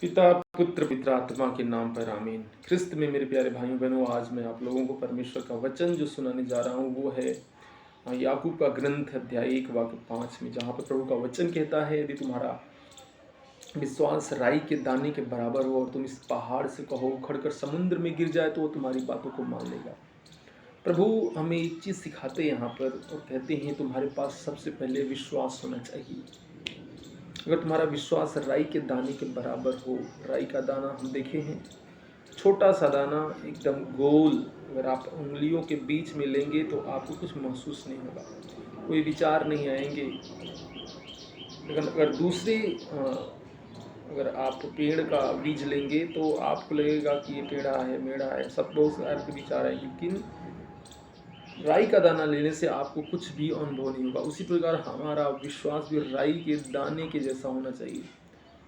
पिता पुत्र पवित्र आत्मा के नाम पर आमीन। ख्रिस्त में मेरे प्यारे भाइयों बहनों, आज मैं आप लोगों को परमेश्वर का वचन जो सुनाने जा रहा हूँ वो है याकूब का ग्रंथ अध्याय 1 वाक्य 5 में, जहाँ पर प्रभु का वचन कहता है, यदि तुम्हारा विश्वास राई के दाने के बराबर हो और तुम इस पहाड़ से कहो उखड़कर समुद्र में गिर जाए तो वो तुम्हारी बातों को मान लेगा। प्रभु हमें एक चीज़ सिखाते हैं यहाँ पर और कहते हैं तुम्हारे पास सबसे पहले विश्वास होना चाहिए। अगर तुम्हारा विश्वास राई के दाने के बराबर हो, राई का दाना हम देखे हैं, छोटा सा दाना एकदम गोल, अगर आप उंगलियों के बीच में लेंगे तो आपको कुछ महसूस नहीं होगा, कोई विचार नहीं आएंगे। लेकिन अगर आप पेड़ का बीज लेंगे तो आपको लगेगा कि ये पेड़ा है, मेढ़ा है, सब बहुत सारे के विचार आएंगे। लेकिन राई का दाना लेने से आपको कुछ भी अनुभव नहीं होगा। उसी प्रकार हमारा विश्वास भी राई के दाने के जैसा होना चाहिए।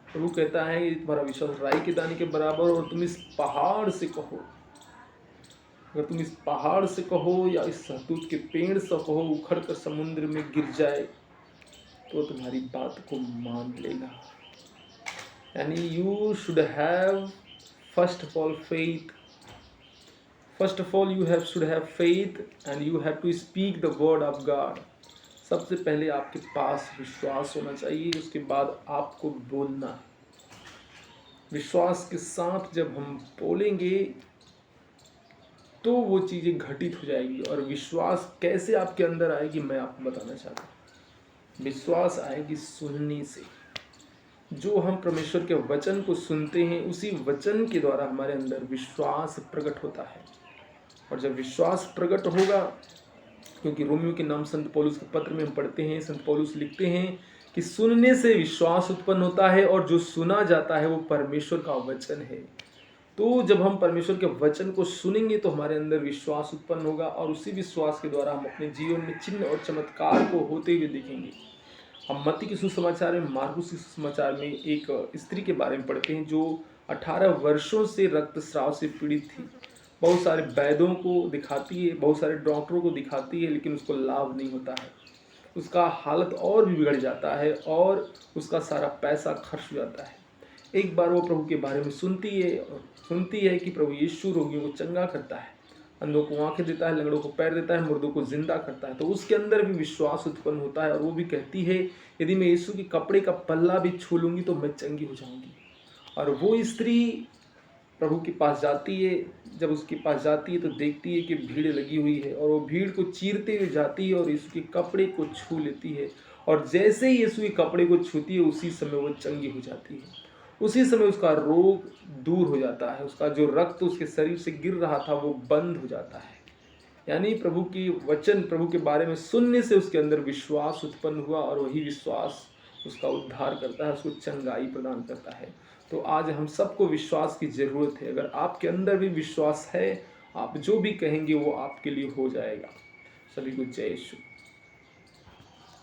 प्रभु कहता है कि तुम्हारा विश्वास राई के दाने के बराबर और तुम इस पहाड़ से कहो, अगर तुम इस पहाड़ से कहो या इस सहतूत के पेड़ से कहो उखड़ कर समुद्र में गिर जाए तो तुम्हारी बात को मान लेगा। यानी you should have first of all faith, first of all you should have faith and you have to speak the word of God. सबसे पहले आपके पास विश्वास होना चाहिए, उसके बाद आपको बोलना है। विश्वास के साथ जब हम बोलेंगे तो वो चीज़ें घटित हो जाएगी। और विश्वास कैसे आपके अंदर आएगी मैं आपको बताना चाहता हूँ। विश्वास आएगी सुनने से। जो हम परमेश्वर के वचन को सुनते हैं उसी वचन के द्वारा हमारे अंदर विश्वास प्रकट होता है। और जब विश्वास प्रकट होगा, क्योंकि रोमियो के नाम संत पौलुस के पत्र में हम पढ़ते हैं, संत पौलुस लिखते हैं कि सुनने से विश्वास उत्पन्न होता है और जो सुना जाता है वो परमेश्वर का वचन है। तो जब हम परमेश्वर के वचन को सुनेंगे तो हमारे अंदर विश्वास उत्पन्न होगा और उसी विश्वास के द्वारा हम अपने जीवन में चिन्ह और चमत्कार को होते हुए देखेंगे। हम मत्ती के सुसमाचार में, मार्कुस के सुसमाचार में एक स्त्री के बारे में पढ़ते हैं जो 18 वर्षों से रक्तस्राव से पीड़ित थी। बहुत सारे वैद्यों को दिखाती है, बहुत सारे डॉक्टरों को दिखाती है, लेकिन उसको लाभ नहीं होता है। उसका हालत और भी बिगड़ जाता है और उसका सारा पैसा खर्च हो जाता है। एक बार वो प्रभु के बारे में सुनती है कि प्रभु यीशु रोगियों को चंगा करता है, अंधों को आंखें देता है, लंगड़ों को पैर देता है, मुर्दों को जिंदा करता है। तो उसके अंदर भी विश्वास उत्पन्न होता है और वो भी कहती है यदि मैं यीशु के कपड़े का पल्ला भी छू लूँगी तो मैं चंगी हो जाऊँगी। और वो स्त्री प्रभु के पास जाती है। जब उसके पास जाती है तो देखती है कि भीड़ लगी हुई है और वो भीड़ को चीरते हुए जाती है और यीशु के कपड़े को छू लेती है। और जैसे ही यीशु के कपड़े को छूती है उसी समय वो चंगी हो जाती है। उसी समय उसका रोग दूर हो जाता है, उसका जो रक्त उसके शरीर से गिर रहा था वो बंद हो जाता है। यानी प्रभु की वचन, प्रभु के बारे में सुनने से उसके अंदर विश्वास उत्पन्न हुआ और वही विश्वास उसका उद्धार करता है, उसको चंगाई प्रदान करता है। तो आज हम सबको विश्वास की ज़रूरत है। अगर आपके अंदर भी विश्वास है, आप जो भी कहेंगे वो आपके लिए हो जाएगा। सभी को जय यीशु।